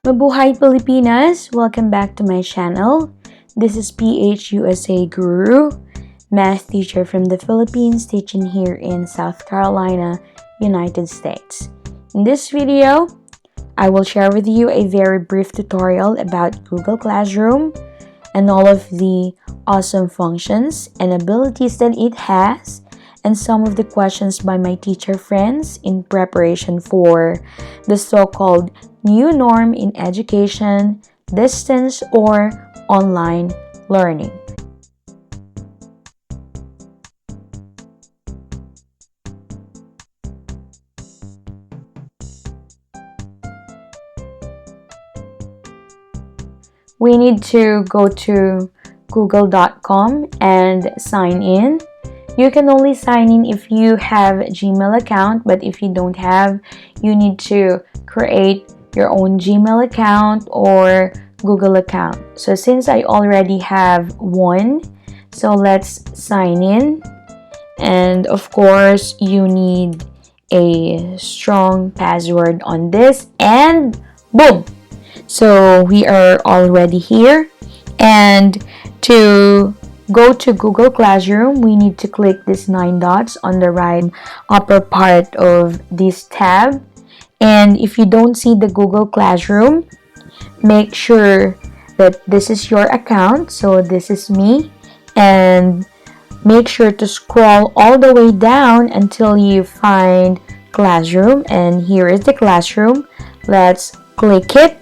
Mabuhay Pilipinas! Welcome back to my channel. This is PHUSA Guru, math teacher from the Philippines, teaching here in South Carolina, United States. In this video, I will share with you a very brief tutorial about Google Classroom and all of the awesome functions and abilities that it has, and some of the questions by my teacher friends in preparation for the so-called new norm in education, distance or online learning. We need to go to google.com and sign in. You can only sign in if you have a Gmail account, but if you don't have, you need to create your own Gmail account or Google account. So since I already have one, so let's sign in. And of course, you need a strong password on this, and boom! So we are already here, and to go to Google Classroom, we need to click these 9 dots on the right upper part of this tab. And if you don't see the Google Classroom, make sure that this is your account. So this is me, and make sure to scroll all the way down until you find Classroom, and here is the Classroom. Let's click it,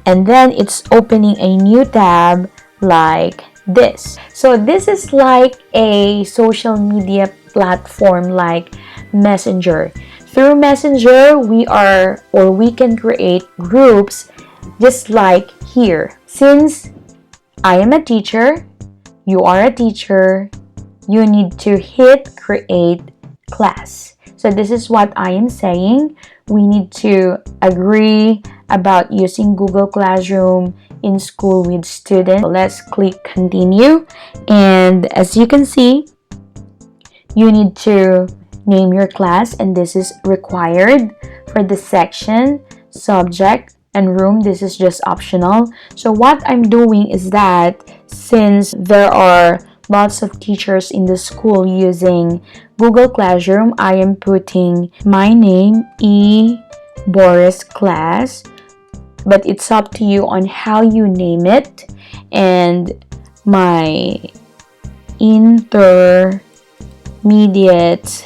and then it's opening a new tab like this. So this is like a social media platform like Messenger. Through Messenger, we can create groups just like here. Since I am a teacher, you are a teacher, you need to hit create class. So this is what I am saying. We need to agree about using Google Classroom in school with students. Let's click continue, and as you can see, you need to name your class, and this is required. For the section, subject, and room, this is just optional. So what I'm doing is that since there are lots of teachers in the school using Google Classroom, I am putting my name, E. Boris Class, but it's up to you on how you name it, and my intermediate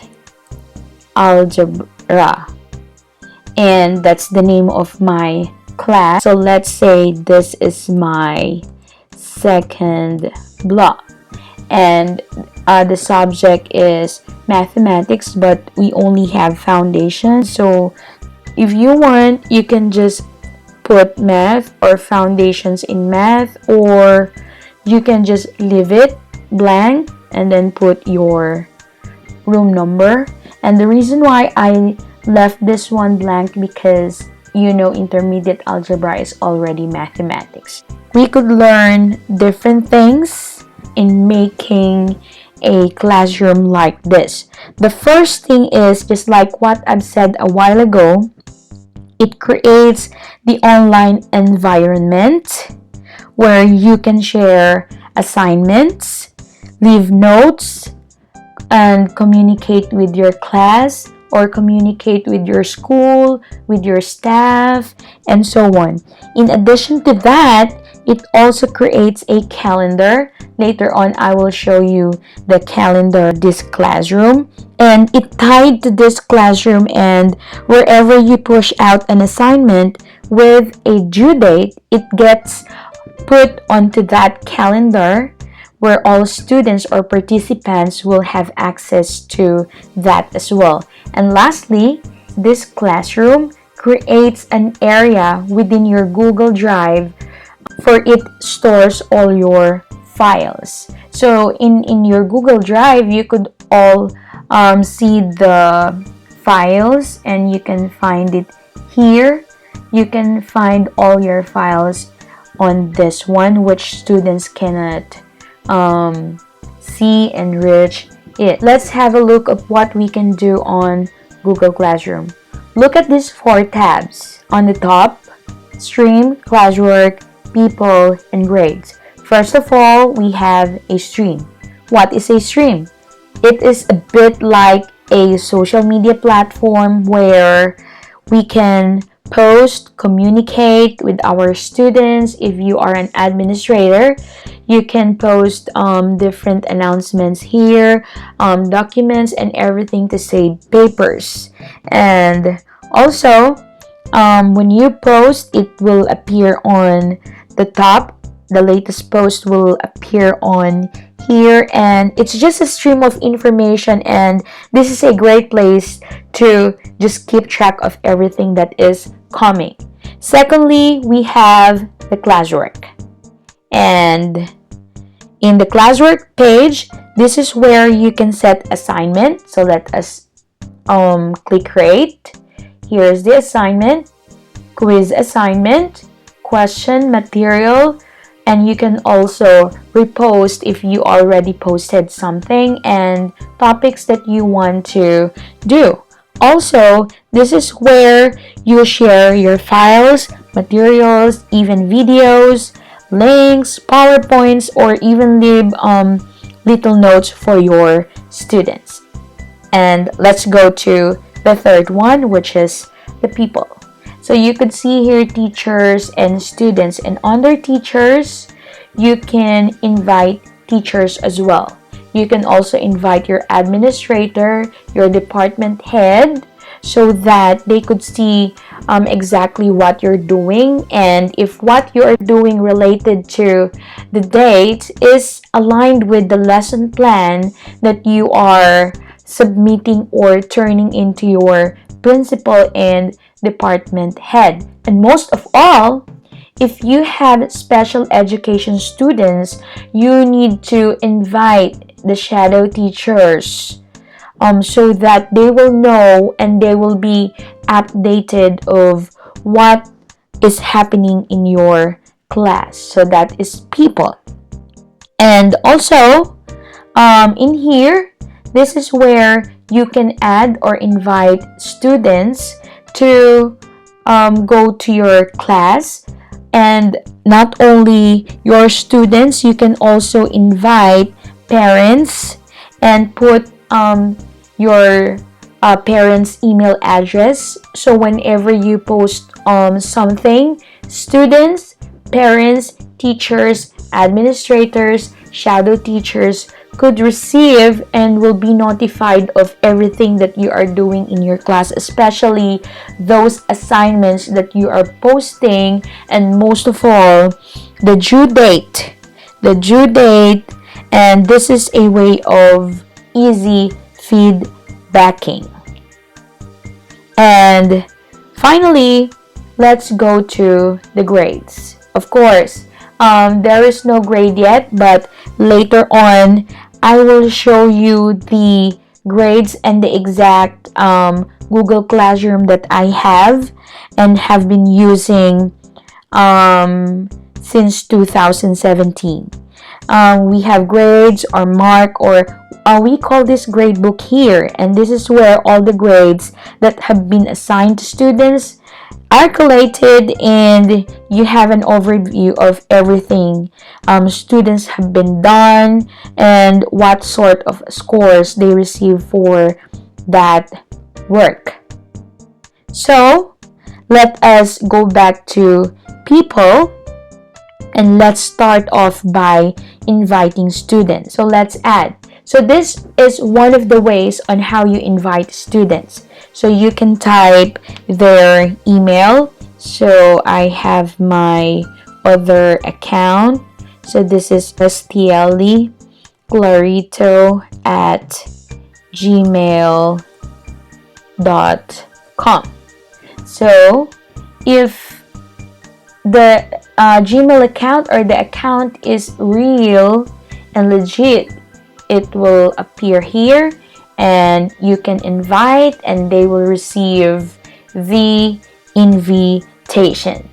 algebra, and that's the name of my class. So let's say this is my second block, and the subject is mathematics, but we only have foundation. So if you want, you can just put math or foundations in math, or you can just leave it blank and then put your room number. And the reason why I left this one blank, because intermediate algebra is already mathematics. We could learn different things in making a classroom like this. The first thing is just like what I've said a while ago. It creates the online environment where you can share assignments, leave notes, and communicate with your class, or communicate with your school, with your staff, and so on. In addition to that, it also creates a calendar. Later on, I will show you the calendar of this classroom. And it tied to this classroom, and wherever you push out an assignment with a due date, it gets put onto that calendar where all students or participants will have access to that as well. And lastly, this classroom creates an area within your Google Drive, for it stores all your files. So in your Google Drive, you could all see the files, and you can find it here. You can find all your files on this one, which students cannot see and reach it. Let's have a look at what we can do on Google Classroom. Look at these 4 tabs. On the top, stream, classwork, people, and grades. First of all, we have a stream. What is a stream? It is a bit like a social media platform where we can post, communicate with our students. If you are an administrator, you can post different announcements here, documents, and everything to save papers. And also, when you post, it will appear on the top. The latest post will appear on here, and it's just a stream of information, and this is a great place to just keep track of everything that is coming. Secondly, we have the classwork, and in the classwork page, this is where you can set assignment. So let us click create. Here's the assignment, quiz assignment, question, material, and you can also repost if you already posted something, and topics that you want to do. Also, this is where you share your files, materials, even videos, links, PowerPoints, or even leave little notes for your students. And let's go to the third one, which is the people. So you could see here teachers and students, and under teachers, you can invite teachers as well. You can also invite your administrator, your department head, so that they could see exactly what you're doing, and if what you are doing related to the date is aligned with the lesson plan that you are submitting or turning into your principal and department head. And most of all, if you have special education students, you need to invite the shadow teachers so that they will know and they will be updated of what is happening in your class. So that is people. And also, in here, this is where you can add or invite students to go to your class. And not only your students, you can also invite parents and put your parents' email address. So whenever you post something, students, parents, teachers, administrators, shadow teachers could receive and will be notified of everything that you are doing in your class, especially those assignments that you are posting, and most of all, the due date. And this is a way of easy feedbacking. And finally, let's go to the grades. Of course, there is no grade yet, but later on, I will show you the grades and the exact Google Classroom that I have and have been using since 2017. We have grades or mark, or we call this grade book here, and this is where all the grades that have been assigned to students are collated, and you have an overview of everything students have been done and what sort of scores they receive for that work. So let us go back to people, and let's start off by inviting students. So let's add. So this is one of the ways on how you invite students. So you can type their email. So I have my other account. So this is stielly.clarito@gmail.com. So if the Gmail account or the account is real and legit, it will appear here, and you can invite and they will receive the invitation.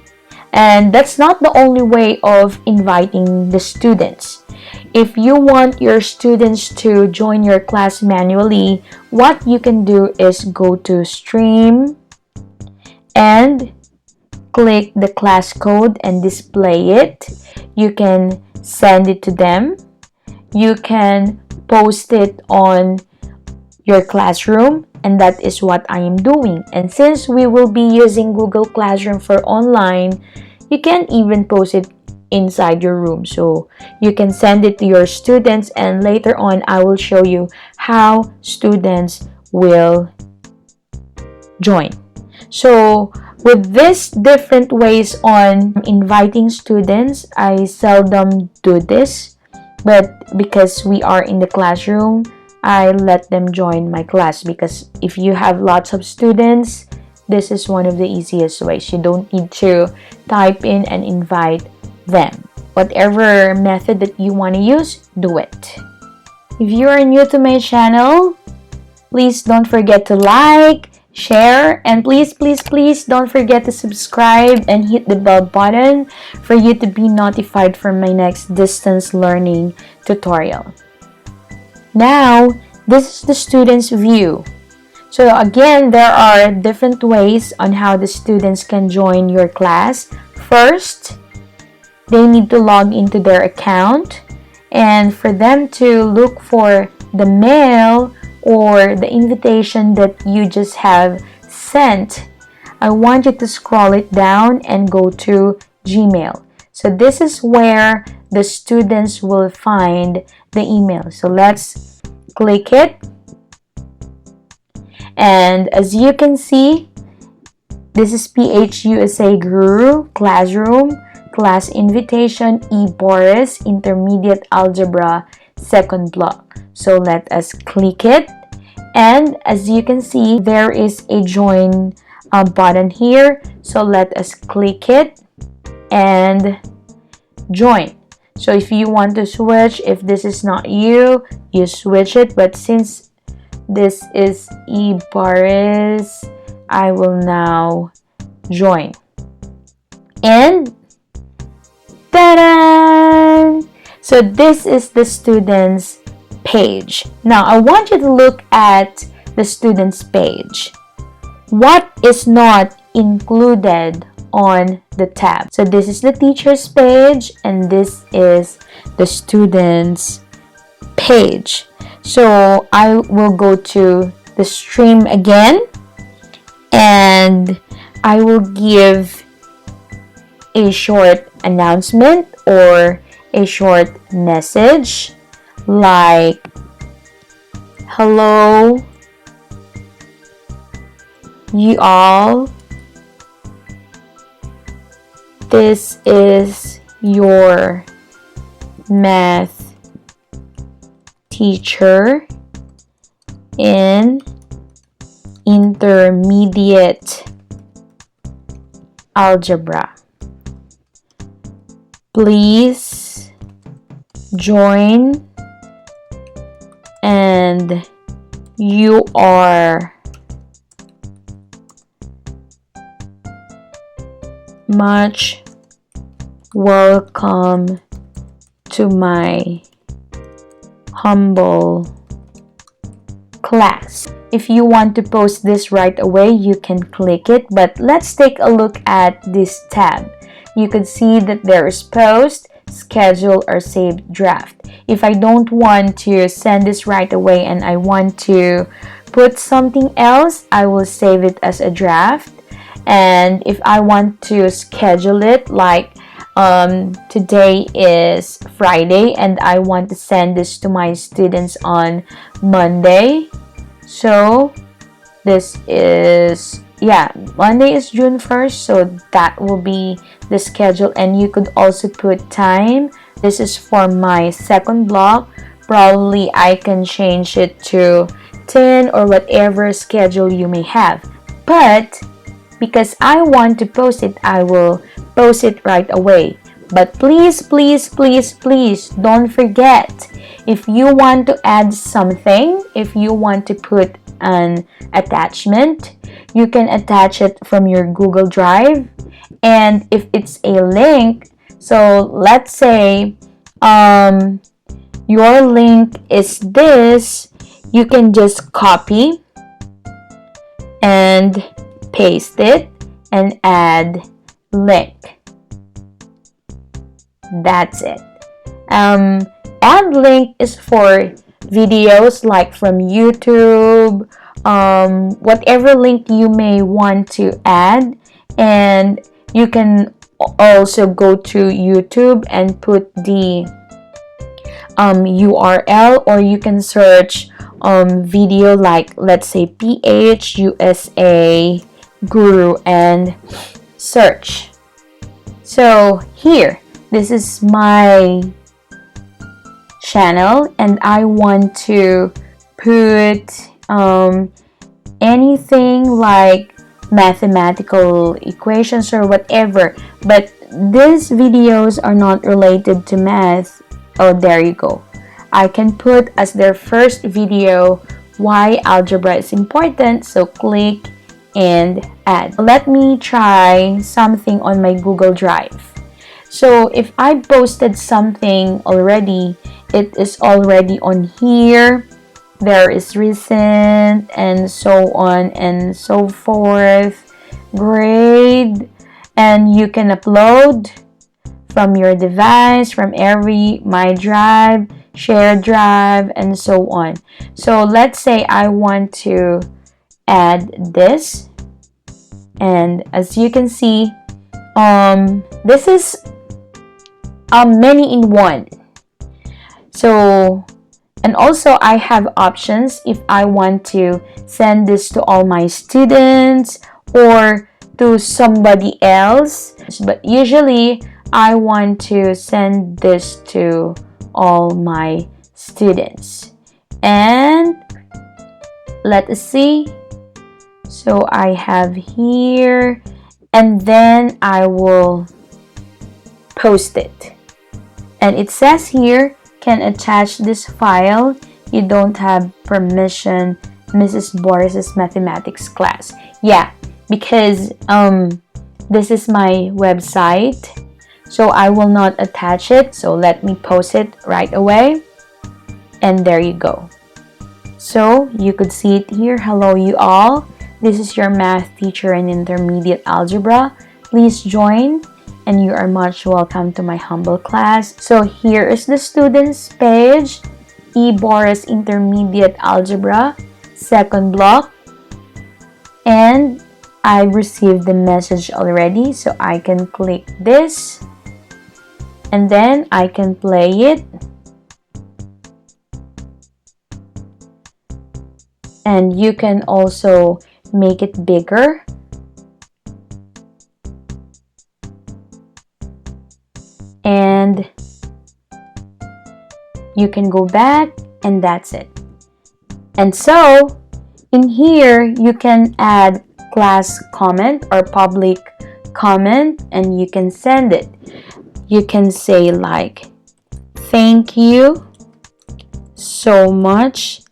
And that's not the only way of inviting the students. If you want your students to join your class manually, what you can do is go to stream and click the class code and display it. You can send it to them. You can post it on your classroom, and that is what I am doing. And since we will be using Google Classroom for online, you can even post it inside your room, so you can send it to your students, and later on I will show you how students will join. So with these different ways on inviting students, I seldom do this, but because we are in the classroom, I let them join my class, because if you have lots of students, this is one of the easiest ways. You don't need to type in and invite them. Whatever method that you want to use, do it. If you are new to my channel, please don't forget to like, share, and please don't forget to subscribe and hit the bell button for you to be notified for my next distance learning tutorial. Now, this is the student's view. So again, there are different ways on how the students can join your class. First, they need to log into their account, and for them to look for the mail or the invitation that you just have sent, I want you to scroll it down and go to Gmail. So this is where the students will find the email. So let's click it. And as you can see, this is PHUSA Guru Classroom Class Invitation eBoris Intermediate Algebra Second Block. So let us click it, and as you can see, there is a join button here. So let us click it and join. So if you want to switch, if this is not you, you switch it, but since this is eBoris, I will now join. And ta-da! So this is the student's page. Now I want you to look at the student's page. What is not included on the tab? So this is the teacher's page, and this is the student's page. So I will go to the stream again, and I will give a short announcement or a short message like, hello you all, this is your math teacher in intermediate algebra. Please join, and you are much welcome to my humble class. If you want to post this right away, you can click it, but let's take a look at this tab. You can see that there is post, schedule, or saved draft. If I don't want to send this right away and I want to put something else, I will save it as a draft. And if I want to schedule it, like today is Friday and I want to send this to my students on Monday. So this is, Monday is June 1st, so that will be the schedule. And you could also put time. This is for my second block. Probably I can change it to 10 or whatever schedule you may have. But because I want to post it, I will post it right away. But please don't forget, if you want to add something, if you want to put an attachment, you can attach it from your Google Drive. And if it's a link, so let's say your link is this, you can just copy and paste it and add link. That's it. Add link is for videos like from YouTube, whatever link you may want to add, and you can also go to YouTube and put the URL, or you can search video like, let's say, PH USA Guru and search. So here, this is my channel, and I want to put anything like mathematical equations or whatever, but these videos are not related to math. Oh, there you go. I can put as their first video why algebra is important, so click and add. Let me try something on my Google Drive. So if I posted something already, it is already on here. There is recent and so on and so forth, grade, and you can upload from your device, from every My Drive, Share Drive, and so on. So let's say I want to add this, and as you can see, this is many in one. So, and also I have options if I want to send this to all my students or to somebody else, but usually I want to send this to all my students. And let us see. So I have here, and then I will post it. And it says here, can attach this file. You don't have permission, Mrs. Boris's mathematics class. Yeah, because this is my website, so I will not attach it. So let me post it right away. And there you go. So you could see it here. Hello, you all. This is your math teacher in intermediate algebra. Please join, and you are much welcome to my humble class. So here is the students page, E. Boris Intermediate Algebra, second block. And I received the message already, so I can click this, and then I can play it. And you can also make it bigger. And you can go back, and that's it. And so in here you can add class comment or public comment, and you can send it. You can say like, thank you so much.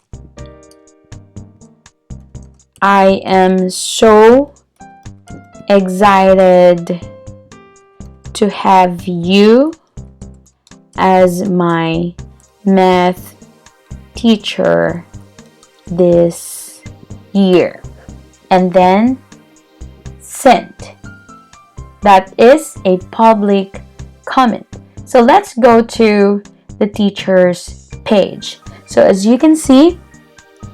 I am so excited to have you as my math teacher this year. And then send. That is a public comment. So let's go to the teacher's page. So as you can see,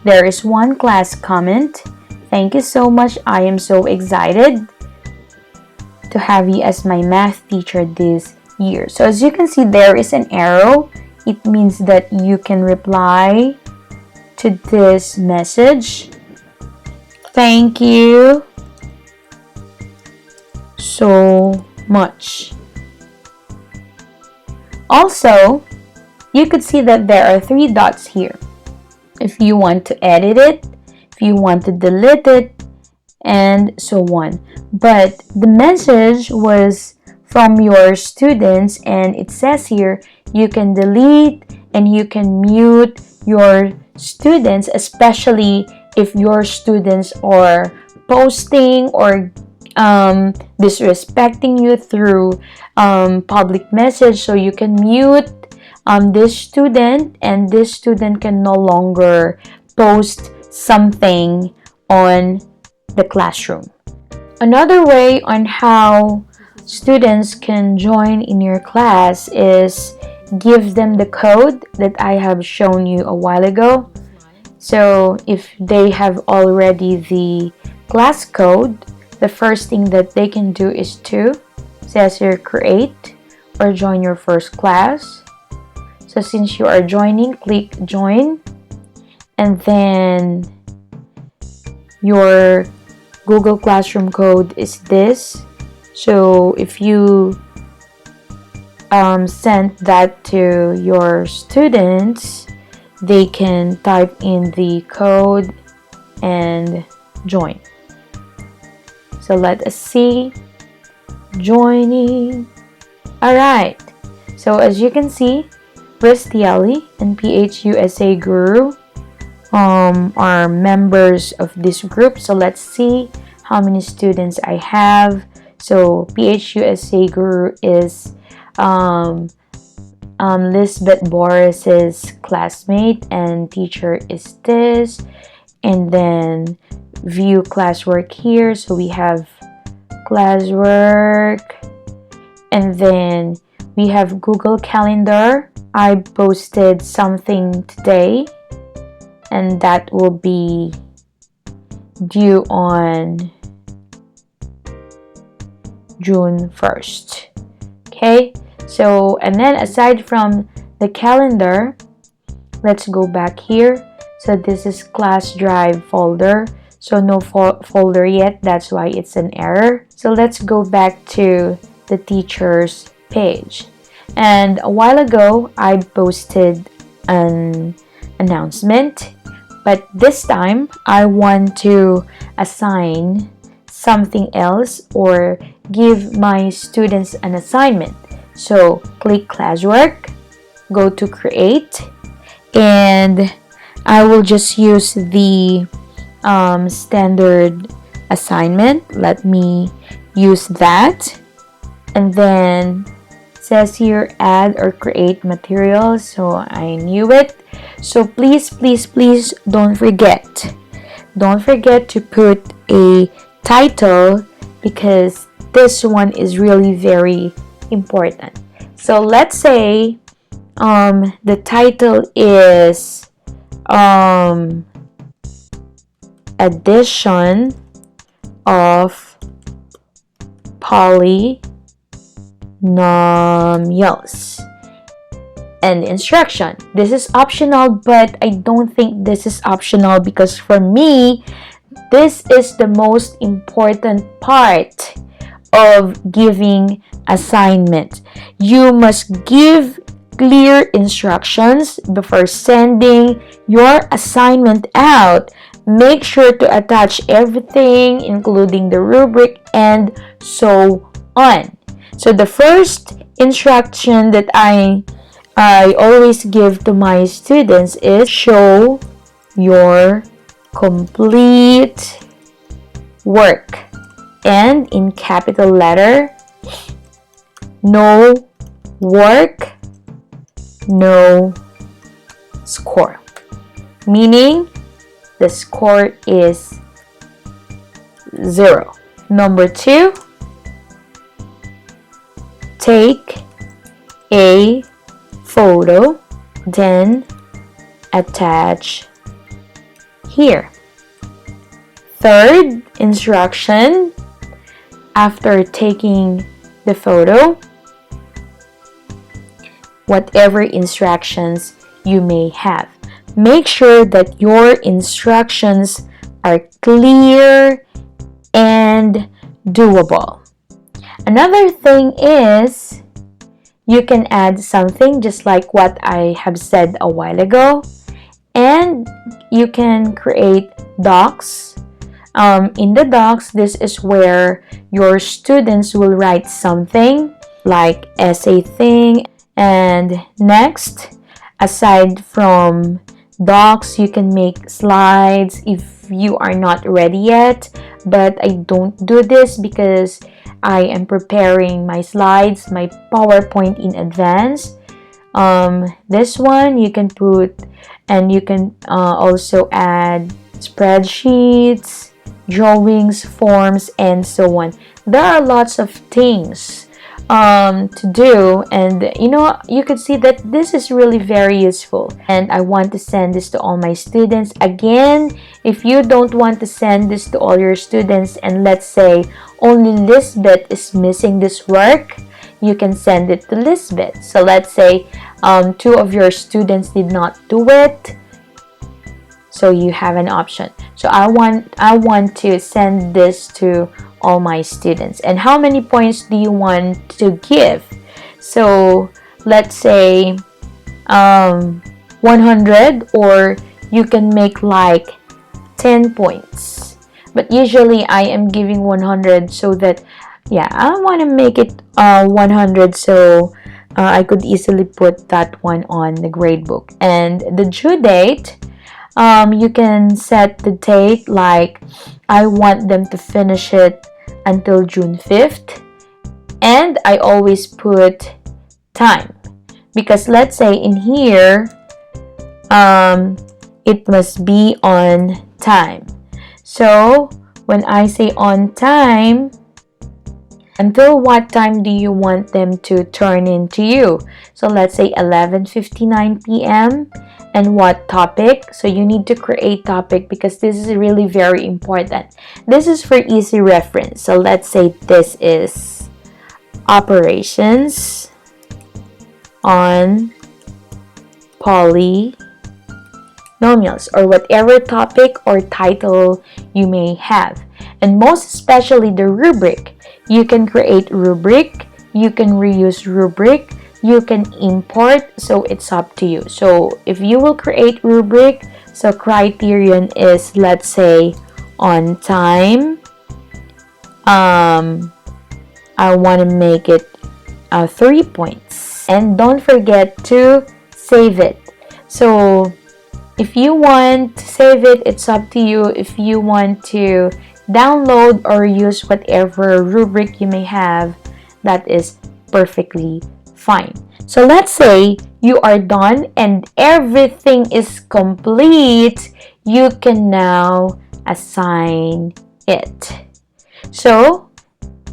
there is one class comment. Thank you so much. I am so excited to have you as my math teacher this year. So as you can see, there is an arrow. It means that you can reply to this message. Thank you so much. Also, you could see that there are 3 dots here. If you want to edit it, if you want to delete it, and so on. But the message was from your students, and it says here you can delete and you can mute your students, especially if your students are posting or disrespecting you through public message. So you can mute this student, and this student can no longer post something on the classroom. Another way on how students can join in your class is give them the code that I have shown you a while ago. So if they have already the class code, the first thing that they can do is to says here create or join your first class. So since you are joining, click join, and then your Google Classroom code is this. So if you send that to your students, they can type in the code and join. So let us see. Joining. Alright. So as you can see, Ristiali and PHUSA Guru are members of this group. So let's see how many students I have. So PHUSA Guru is Lisbeth Boris's classmate and teacher is this. And then view classwork here. So we have classwork, and then we have Google Calendar. I posted something today, and that will be due on June 1st. Okay, so and then aside from the calendar, let's go back here. So this is class drive folder. So no folder yet, that's why it's an error. So let's go back to the teacher's page. And a while ago, I posted an announcement, but this time I want to assign something else or give my students an assignment. So click classwork, go to create, and I will just use the standard assignment. Let me use that, and then it says here add or create materials, so I knew it. So please don't forget to put a title, because this one is really very important. So let's say the title is addition of polynomials and instruction. This is optional, but I don't think this is optional, because for me, this is the most important part of giving assignment. You must give clear instructions before sending your assignment out. Make sure to attach everything, including the rubric and so on. So the first instruction that I always give to my students is show your complete work, and in capital letter, no work, no score. Meaning the score is 0. Number 2, take a photo, then attach here. Third instruction, after taking the photo, whatever instructions you may have, make sure that your instructions are clear and doable. Another thing is you can add something just like what I have said a while ago, and you can create docs. In the docs, this is where your students will write something like essay thing. And next, aside from docs, you can make slides if you are not ready yet. But I don't do this because I am preparing my slides, my PowerPoint in advance. This one you can put, and you can also add spreadsheets, drawings, forms, and so on. there are lots of things to do, and you could see that this is really very useful, and I want to send this to all my students. Again, if you don't want to send this to all your students, and let's say only Lisbeth is missing this work, you can send it to Lisbeth. So let's say two of your students did not do it, so you have an option. So I want to send this to all my students. And how many points do you want to give? So let's say 100, or you can make like 10 points. But usually I am giving 100, so that I want to make it 100, so I could easily put that one on the grade book. And the due date, you can set the date like I want them to finish it until June 5th, and I always put time, because let's say in here it must be on time. So when I say on time, until what time do you want them to turn in to you? So let's say 11:59 p.m. and what topic? So you need to create topic, because this is really very important. This is for easy reference. So let's say this is operations on polynomials, or whatever topic or title you may have. And most especially the rubric. You can create rubric, you can reuse rubric, you can import, so it's up to you. So if you will create rubric, so criterion is, let's say, on time. I want to make it 3 points. And don't forget to save it. So if you want to save it, it's up to you. If you want to download or use whatever rubric you may have, that is perfectly fine. So let's say you are done and everything is complete. You can now assign it. So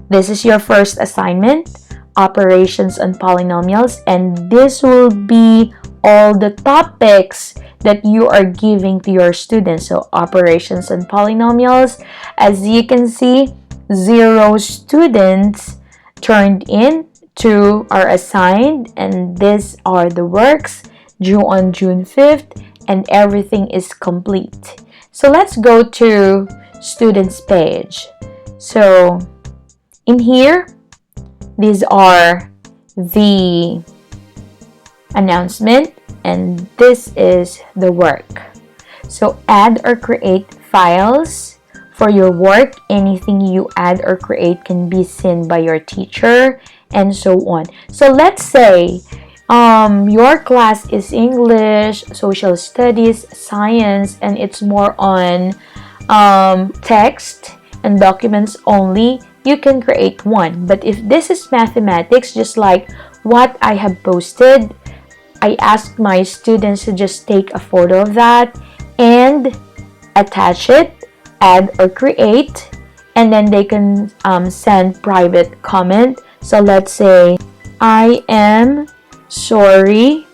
this is your first assignment, operations on polynomials, and this will be all the topics that you are giving to your students. So operations on polynomials, as you can see, 0 students turned in, 2 are assigned, and these are the works due on June 5th, and everything is complete. So let's go to students page. So in here, these are the announcement, and this is the work. So add or create files for your work. Anything you add or create can be seen by your teacher, and so on. So let's say your class is English, social studies, science, and it's more on text and documents only. You can create one. But if this is mathematics, just like what I have posted, I asked my students to just take a photo of that and attach it, add or create, and then they can send private comment. So let's say, I am sorry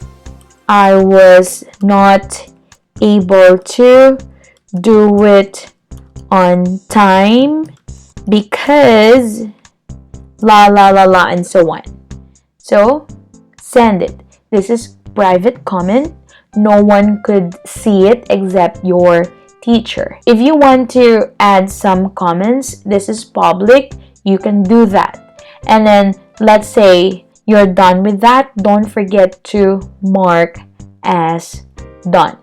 I was not able to do it on time because la la la la, and so on. So send it. This is private comment. No one could see it except your teacher. If you want to add some comments, this is public. You can do that. And then let's say you're done with that. Don't forget to mark as done.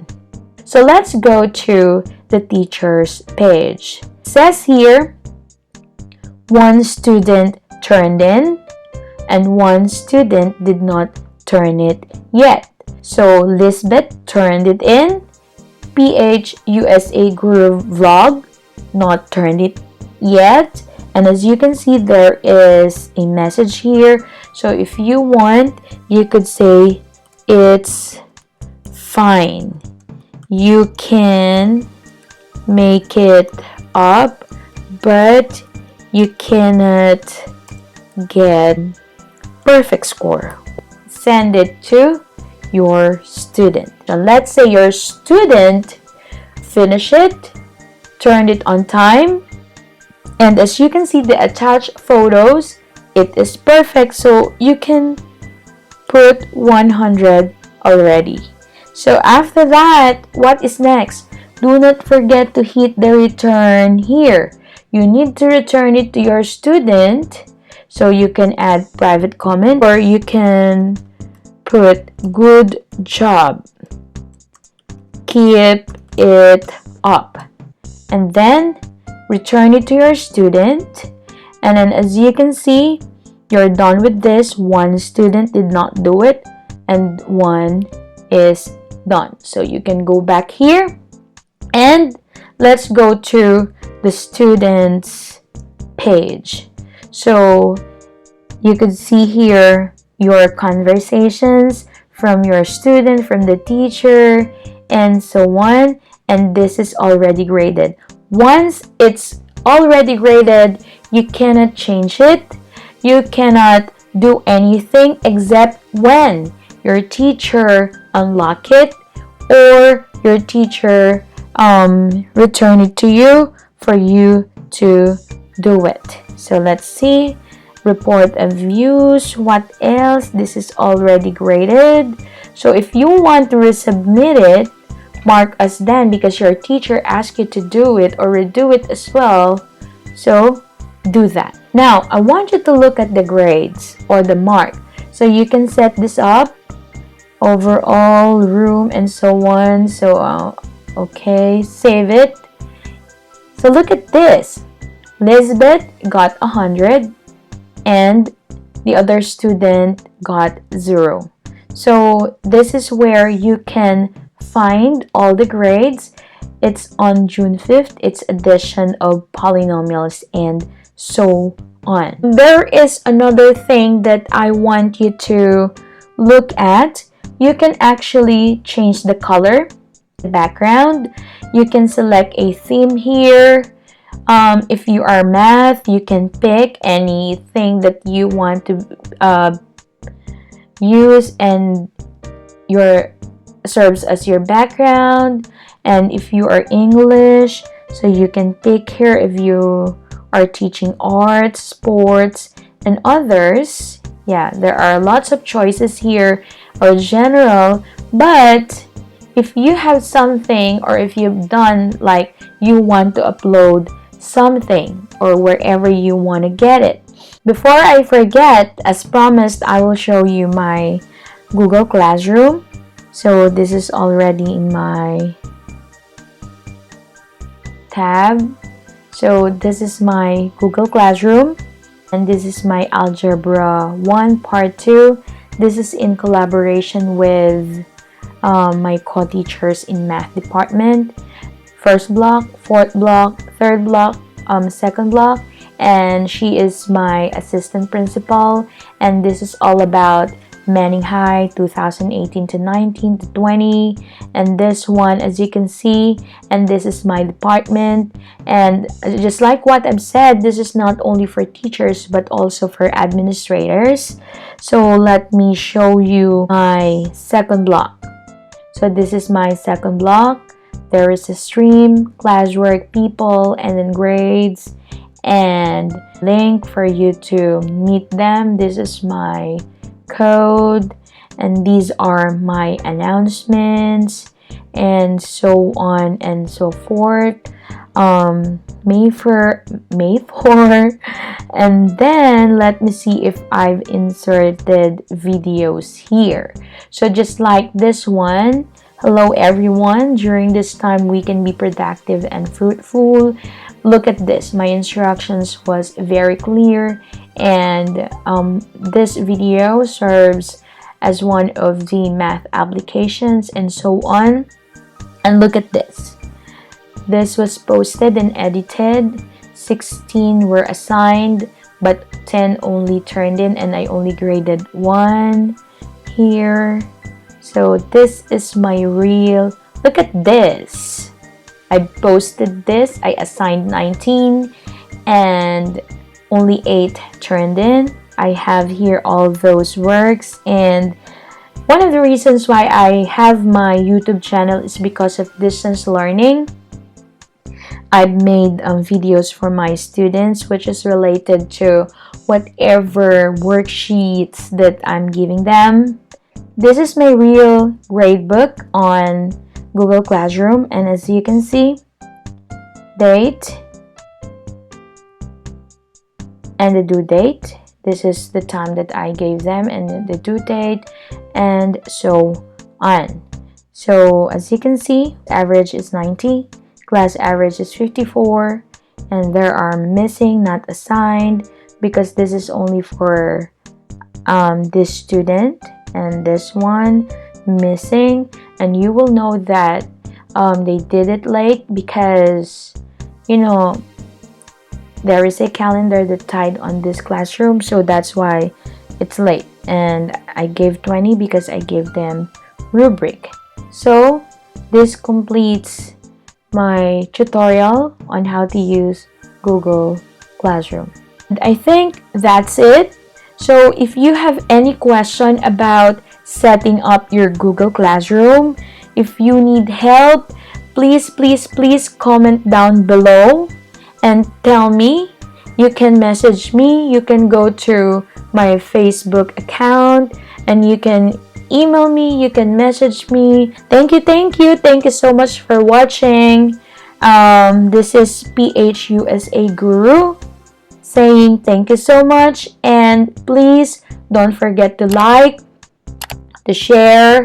So let's go to the teacher's page. It says here, 1 student turned in and 1 student did not turn it yet. So Lisbeth turned it in. PH USA Groove Vlog not turned it yet. And as you can see, there is a message here. So if you want, you could say it's fine. You can make it up, but you cannot get perfect score. Send it to your student. Now let's say your student finished it, turned it on time, and as you can see the attached photos, it is perfect, so you can put 100 already. So after that, what is next? Do not forget to hit the return here. You need to return it to your student, so you can add private comment, or you can put good job, keep it up, and then return it to your student. And then as you can see, you're done with this. One student did not do it and one is done. So you can go back here and let's go to the students page. So you could see here your conversations from your student, from the teacher, and so on. And this is already graded. Once it's already graded, you cannot change it. You cannot do anything except when your teacher unlock it or your teacher return it to you for you to do it. So let's see. Report of views. What else? This is already graded. So if you want to resubmit it, mark as done because your teacher asked you to do it or redo it as well. So do that. Now I want you to look at the grades or the mark. So you can set this up, overall, room, and so on. So okay, save it. So look at this. Elizabeth got 100 and the other student got 0. So this is where you can find all the grades. It's on June 5th. It's addition of polynomials and so on. There is another thing that I want you to look at. You can actually change the color, the background. You can select a theme here. If you are math, you can pick anything that you want to use and your serves as your background. And if you are English, so you can pick here if you are teaching arts, sports, and others. Yeah, there are lots of choices here or general, but if you have something or if you've done like you want to upload something or wherever you want to get it. Before I forget, as promised, I will show you my Google Classroom. So this is already in my tab. So this is my Google Classroom and this is my Algebra 1 Part 2. This is in collaboration with my co-teachers in math department. First block, fourth block, third block, second block, and she is my assistant principal. And this is all about Manning High 2018 to 19 to 20. And this one, as you can see, and this is my department. And just like what I've said, this is not only for teachers but also for administrators. So let me show you my second block. So this is my second block. There is a stream, classwork, people, and then grades, and link for you to meet them. This is my code, and these are my announcements, and so on and so forth. May 4, and then let me see if I've inserted videos here. So just like this one. Hello everyone, during this time we can be productive and fruitful. Look at this, my instructions was very clear, and this video serves as one of the math applications and so on. And look at this. This was posted and edited. 16 were assigned, but 10 only turned in, and I only graded 1 here. So this is my real, look at this. I posted this, I assigned 19, and only 8 turned in. I have here all those works, and one of the reasons why I have my YouTube channel is because of distance learning. I've made videos for my students which is related to whatever worksheets that I'm giving them. This is my real gradebook on Google Classroom, and as you can see, date and the due date. This is the time that I gave them and the due date, and so on. So as you can see, average is 90, class average is 54, and there are missing, not assigned, because this is only for this student, and this one missing. And you will know that they did it late because, you know, there is a calendar that tied on this classroom, so that's why it's late. And I gave 20 because I gave them rubric. So this completes my tutorial on how to use Google Classroom. And I think that's it. So if you have any question about setting up your Google Classroom, if you need help, please comment down below and tell me. You can message me, you can go to my Facebook account, and you can email me, you can message me. Thank you so much for watching. This is PHUSA Guru saying thank you so much, and please don't forget to like, to share,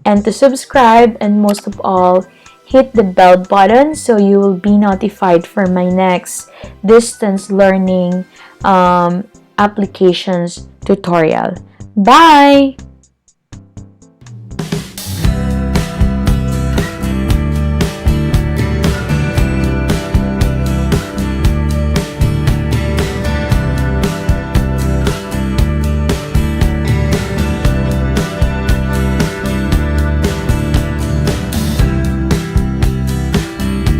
and to subscribe, and most of all, hit the bell button so you will be notified for my next distance learning applications tutorial. Bye!